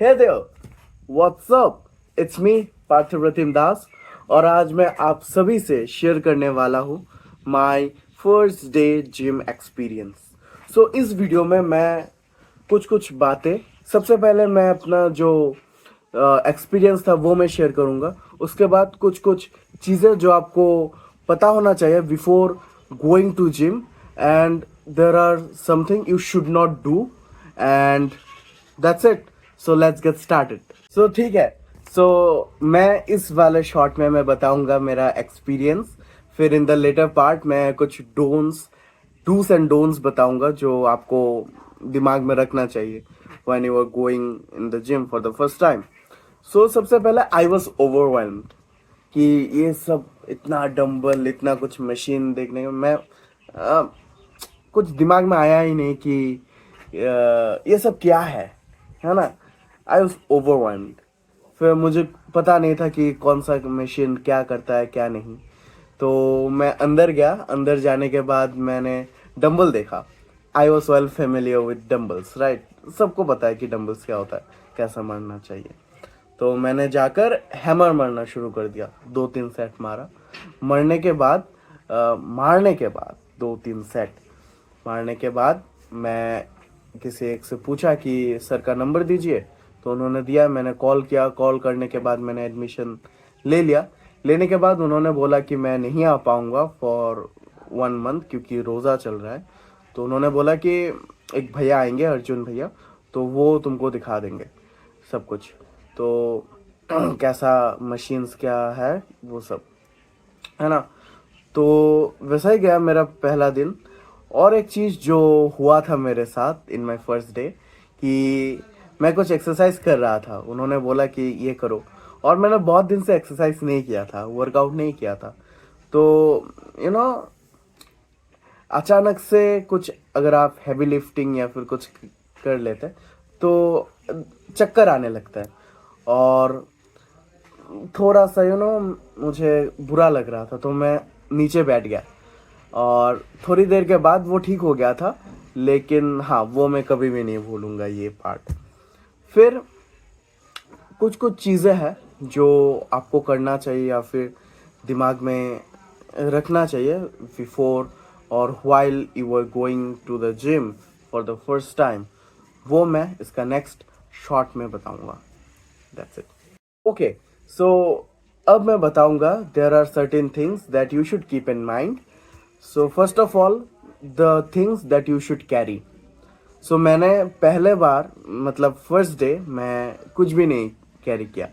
Hey there, what's up? It's me Parthapratim दास और आज मैं आप सभी से शेयर करने वाला हूँ my first day gym experience. So इस वीडियो में मैं कुछ कुछ बातें, सबसे पहले मैं अपना जो एक्सपीरियंस था वो मैं शेयर करूँगा। उसके बाद कुछ कुछ चीज़ें जो आपको पता होना चाहिए before going to gym, and there are something you should not do, and that's it. So let's get started. So ठीक है, सो मैं इस वाले शॉर्ट में मैं बताऊंगा मेरा एक्सपीरियंस, फिर इन द लेटर पार्ट मैं कुछ डूस एंड डोंट्स बताऊंगा जो आपको दिमाग में रखना चाहिए when you are going in the gym for the first time. So सबसे पहले आई वाज ओवरवेल्म्ड कि ये सब इतना डंबल, इतना कुछ मशीन देखने का मैं कुछ दिमाग में आया ही नहीं कि ये सब क्या है ना। I was overwhelmed. फिर मुझे पता नहीं था कि कौन सा मशीन क्या करता है क्या नहीं। तो मैं अंदर गया, अंदर जाने के बाद मैंने डंबल देखा। I was well familiar with dumbbells, right. सबको पता है कि डंबल्स क्या होता है, कैसा मारना चाहिए। तो मैंने जाकर हैमर मारना शुरू कर दिया, 2-3 सेट मारा। मारने के बाद 2-3 सेट मारने के बाद मैं किसी एक से पूछा कि सर का नंबर दीजिए, तो उन्होंने दिया। मैंने कॉल किया, कॉल करने के बाद मैंने एडमिशन ले लिया। लेने के बाद उन्होंने बोला कि मैं नहीं आ पाऊँगा फॉर 1 मंथ क्योंकि रोज़ा चल रहा है। तो उन्होंने बोला कि एक भैया आएंगे, अर्जुन भैया, तो वो तुमको दिखा देंगे सब कुछ। तो कैसा मशीन्स क्या है वो सब, है ना। तो वैसा ही गया मेरा पहला दिन। और एक चीज़ जो हुआ था मेरे साथ इन माय फर्स्ट डे कि मैं कुछ एक्सरसाइज कर रहा था, उन्होंने बोला कि ये करो, और मैंने बहुत दिन से एक्सरसाइज नहीं किया था, वर्कआउट नहीं किया था। तो यू नो अचानक से कुछ अगर आप हैवी लिफ्टिंग या फिर कुछ कर लेते हैं तो चक्कर आने लगता है, और थोड़ा सा मुझे बुरा लग रहा था। तो मैं नीचे बैठ गया और थोड़ी देर के बाद वो ठीक हो गया था। लेकिन हाँ, वो मैं कभी भी नहीं भूलूंगा ये पार्ट। फिर कुछ कुछ चीज़ें हैं जो आपको करना चाहिए या फिर दिमाग में रखना चाहिए बिफोर और while you are going to the gym for the first time. वो मैं इसका नेक्स्ट शॉर्ट में बताऊंगा। That's it. ओके, सो अब मैं बताऊंगा there are certain things that you should keep in mind. So first of all, the things that you should carry. So मैंने पहले बार, मतलब फर्स्ट डे, मैं कुछ भी नहीं कैरी किया,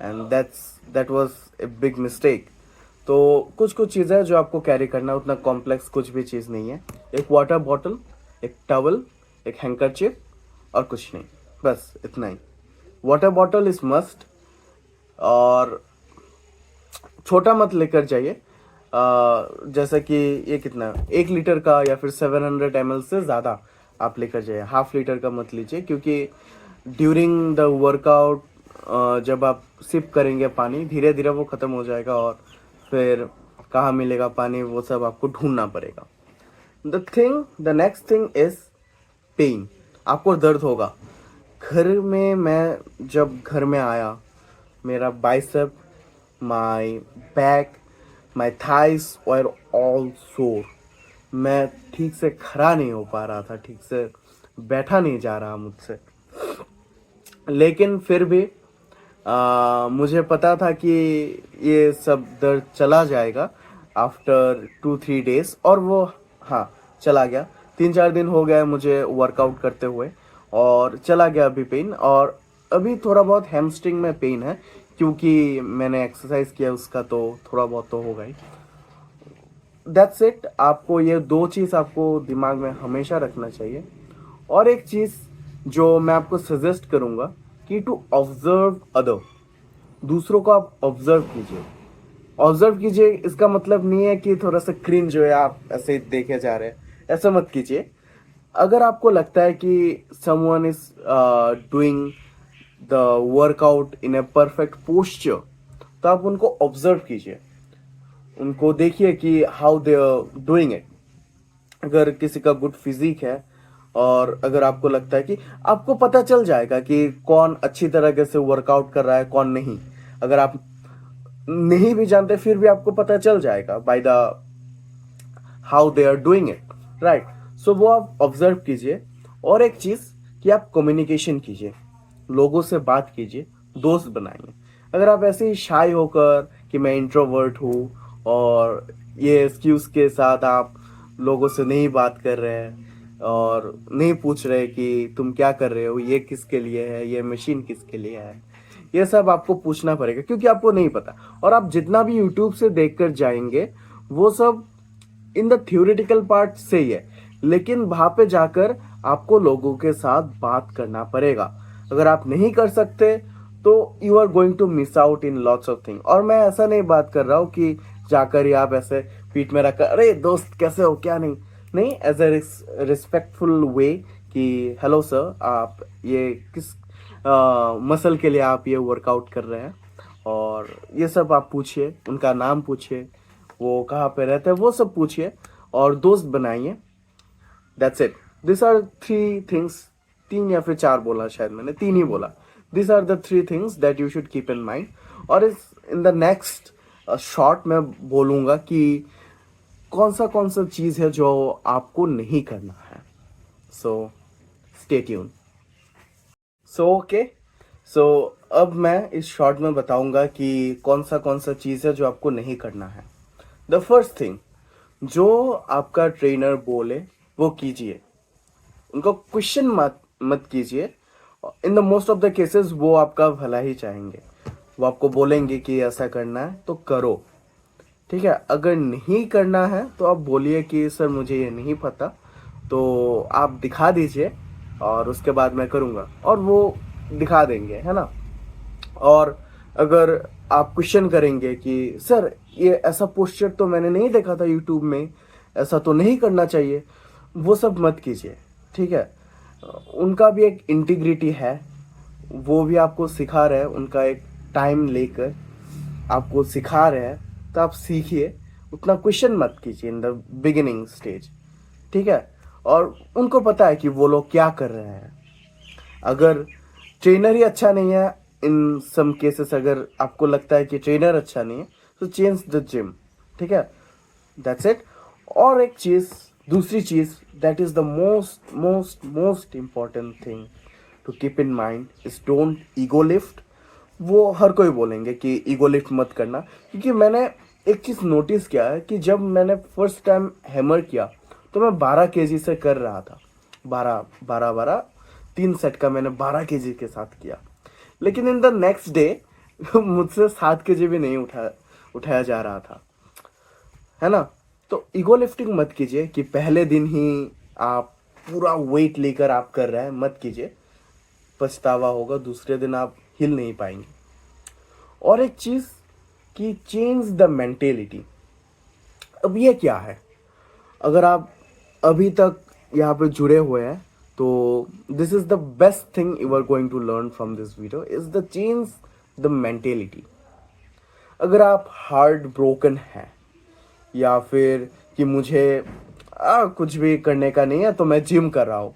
and that was a big mistake. तो कुछ कुछ चीज़ें जो आपको कैरी करना है, उतना कॉम्प्लेक्स कुछ भी चीज़ नहीं है। एक वाटर बॉटल, एक टवल, एक हैंकरचिप और कुछ नहीं, बस इतना ही। वाटर बॉटल इज मस्ट, और छोटा मत लेकर जाइए। जैसा कि ये कितना, 1 लीटर का या फिर 700 ml से ज़्यादा आप लेकर जाइए। हाफ लीटर का मत लीजिए, क्योंकि ड्यूरिंग द वर्कआउट जब आप सिप करेंगे पानी, धीरे धीरे वो ख़त्म हो जाएगा और फिर कहाँ मिलेगा पानी वो सब आपको ढूंढना पड़ेगा। The next thing is pain. आपको दर्द होगा। घर में, मैं जब घर में आया, मेरा bicep, my back, my thighs were all सोर। मैं ठीक से खड़ा नहीं हो पा रहा था, ठीक से बैठा नहीं जा रहा मुझसे। लेकिन फिर भी मुझे पता था कि ये सब दर्द चला जाएगा आफ्टर 2-3 डेज, और वो हाँ चला गया। 3-4 दिन हो गए मुझे वर्कआउट करते हुए, और चला गया अभी पेन। और अभी थोड़ा बहुत हैमस्ट्रिंग में पेन है क्योंकि मैंने एक्सरसाइज किया उसका, तो थोड़ा बहुत तो होगा ही। That's it. आपको ये 2 चीज़ आपको दिमाग में हमेशा रखना चाहिए। और एक चीज़ जो मैं आपको सजेस्ट करूँगा कि टू ऑब्जर्व अदर। दूसरों को आप ऑब्जर्व कीजिए। ऑब्जर्व कीजिए, इसका मतलब नहीं है कि थोड़ा सा क्रिंज जो है आप ऐसे देखे जा रहे हैं, ऐसा मत कीजिए। अगर आपको लगता है कि someone is doing the workout in a perfect posture, तो आप उनको ऑब्जर्व कीजिए, उनको देखिए कि how they are doing it. अगर किसी का गुड फिजिक है और अगर आपको लगता है कि आपको पता चल जाएगा कि कौन अच्छी तरीके से वर्कआउट कर रहा है कौन नहीं, अगर आप नहीं भी जानते फिर भी आपको पता चल जाएगा by the how they are doing it, right. So वो आप ऑब्जर्व कीजिए। और एक चीज कि आप कम्युनिकेशन कीजिए, लोगों से बात कीजिए, दोस्त बनाइए। अगर आप ऐसे ही शाय होकर कि मैं इंट्रोवर्ट हूँ और ये एक्सक्यूज के साथ आप लोगों से नहीं बात कर रहे हैं और नहीं पूछ रहे कि तुम क्या कर रहे हो, ये किसके लिए है, ये मशीन किसके लिए है, ये सब आपको पूछना पड़ेगा क्योंकि आपको नहीं पता। और आप जितना भी यूट्यूब से देखकर जाएंगे वो सब इन द थ्योरेटिकल पार्ट से ही है, लेकिन वहां पे जाकर आपको लोगों के साथ बात करना पड़ेगा। अगर आप नहीं कर सकते तो you are going to miss out in lots of thing. और मैं ऐसा नहीं बात कर रहा हूँ कि जाकर ही आप ऐसे पीठ में रखकर अरे दोस्त कैसे हो क्या नहीं, नहीं, एज ए रिस्पेक्टफुल वे कि हेलो सर, आप ये किस मसल के लिए आप ये वर्कआउट कर रहे हैं, और ये सब आप पूछिए, उनका नाम पूछिए, वो कहाँ पे रहते हैं वो सब पूछिए और दोस्त बनाइए। That's it. This are three things, तीन या फिर चार बोला, शायद मैंने तीन ही बोला। This are the three things that you should keep in mind. और इस इन द नेक्स्ट शॉर्ट मैं बोलूँगा कि कौन सा चीज़ है जो आपको नहीं करना है। So stay tune. So okay, so अब मैं इस शॉर्ट में बताऊंगा कि कौन सा चीज़ है जो आपको नहीं करना है। द फर्स्ट थिंग, जो आपका ट्रेनर बोले वो कीजिए, उनको क्वेश्चन मत मत कीजिए। In the most of the cases वो आपका भला ही चाहेंगे, वो आपको बोलेंगे कि ऐसा करना है तो करो, ठीक है। अगर नहीं करना है तो आप बोलिए कि सर मुझे ये नहीं पता, तो आप दिखा दीजिए और उसके बाद मैं करूँगा, और वो दिखा देंगे, है ना। और अगर आप क्वेश्चन करेंगे कि सर ये ऐसा पोस्चर तो मैंने नहीं देखा था यूट्यूब में, ऐसा तो नहीं करना चाहिए, वो सब मत कीजिए, ठीक है। उनका भी एक इंटीग्रिटी है, वो भी आपको सिखा रहे हैं, उनका एक टाइम लेकर आपको सिखा रहे हैं, तो आप सीखिए, उतना क्वेश्चन मत कीजिए इन द बिगिनिंग स्टेज, ठीक है। और उनको पता है कि वो लोग क्या कर रहे हैं। अगर ट्रेनर ही अच्छा नहीं है, इन सम केसेस अगर आपको लगता है कि ट्रेनर अच्छा नहीं है तो चेंज द जिम, ठीक है। That's it. और एक चीज, दूसरी चीज, that is the most most most important thing to keep in mind is don't ego lift. वो हर कोई बोलेंगे कि ईगो लिफ्ट मत करना, क्योंकि मैंने एक चीज नोटिस किया है कि जब मैंने फर्स्ट टाइम हैमर किया तो मैं 12 केजी से कर रहा था, 12 3 सेट का मैंने 12 केजी के साथ किया। लेकिन इन द नेक्स्ट डे मुझसे 7 केजी भी नहीं उठाया जा रहा था, है ना। तो ईगो लिफ्टिंग मत कीजिए कि पहले दिन ही आप पूरा वेट लेकर आप कर रहे हैं, मत कीजिए, पछतावा होगा, दूसरे दिन आप हिल नहीं पाएंगे। और एक चीज कि चेंज द मेंटेलिटी। अब ये क्या है, अगर आप अभी तक यहाँ पे जुड़े हुए हैं तो this is the best thing you are going to learn from this video is the change the mentality. अगर आप हार्ट ब्रोकन हैं या फिर कि मुझे कुछ भी करने का नहीं है तो मैं जिम कर रहा हूँ,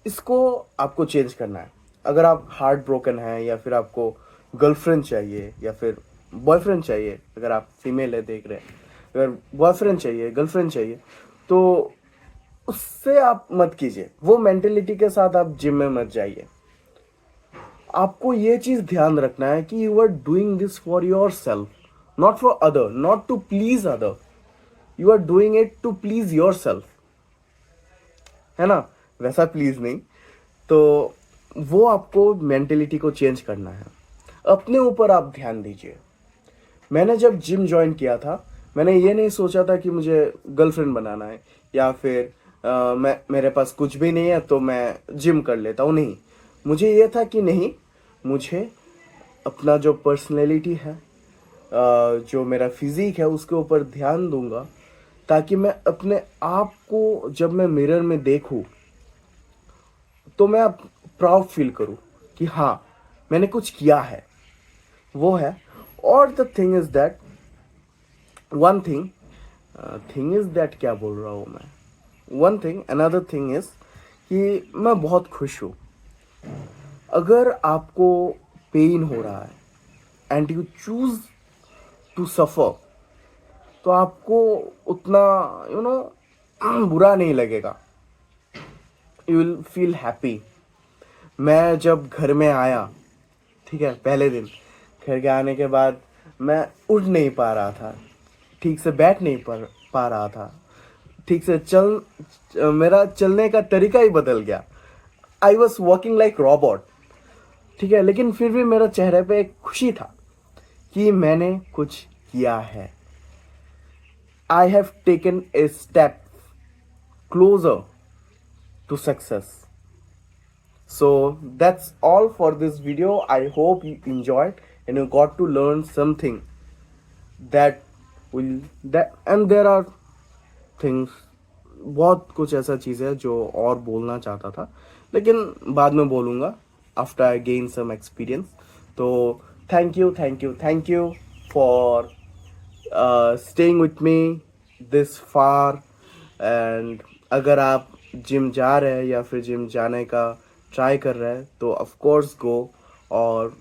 इसको आपको चेंज करना है। अगर आप हार्ट ब्रोकन है या फिर आपको गर्लफ्रेंड चाहिए या फिर बॉयफ्रेंड चाहिए, अगर आप फीमेल है देख रहे हैं, अगर बॉयफ्रेंड चाहिए गर्लफ्रेंड चाहिए, तो उससे आप मत कीजिए, वो मेंटेलिटी के साथ आप जिम में मत जाइए। आपको ये चीज ध्यान रखना है कि you are doing this for yourself, not for other, not to please other, you are doing it to please yourself, है ना, वैसा प्लीज नहीं। तो वो आपको मेंटेलिटी को चेंज करना है, अपने ऊपर आप ध्यान दीजिए। मैंने जब जिम ज्वाइन किया था, मैंने ये नहीं सोचा था कि मुझे गर्लफ्रेंड बनाना है या फिर मेरे पास कुछ भी नहीं है तो मैं जिम कर लेता हूँ, नहीं। मुझे ये था कि नहीं, मुझे अपना जो पर्सनैलिटी है, जो मेरा फिजिक है, उसके ऊपर ध्यान दूंगा, ताकि मैं अपने आप को जब मैं मिरर में देखूं तो मैं प्राउड फील करूं कि हाँ मैंने कुछ किया है, वो है। और the thing is that one thing is that क्या बोल रहा हूँ मैं, one thing another thing is कि मैं बहुत खुश हूँ। अगर आपको पेन हो रहा है and you choose to suffer, तो आपको उतना बुरा नहीं लगेगा, यू विल फील हैप्पी। मैं जब घर में आया, ठीक है, पहले दिन घर के आने के बाद मैं उठ नहीं पा रहा था, ठीक से बैठ नहीं पा रहा था, ठीक से मेरा चलने का तरीका ही बदल गया। I was walking like robot, ठीक है, लेकिन फिर भी मेरे चेहरे पे एक खुशी था कि मैंने कुछ किया है। I have taken a step closer to success. So that's all for this video. I hope you enjoyed and you got to learn something that and there are things, बहुत कुछ ऐसा चीज़ है जो और बोलना चाहता था, लेकिन बाद में बोलूँगा after I gain some experience. तो thank you for staying with me this far. And अगर आप जिम जा रहे हैं या फिर जिम जाने का ट्राई कर रहे हैं तो ऑफ कोर्स गो और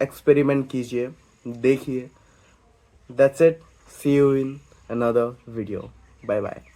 एक्सपेरिमेंट कीजिए, देखिए. That's it. See you in another video. Bye bye.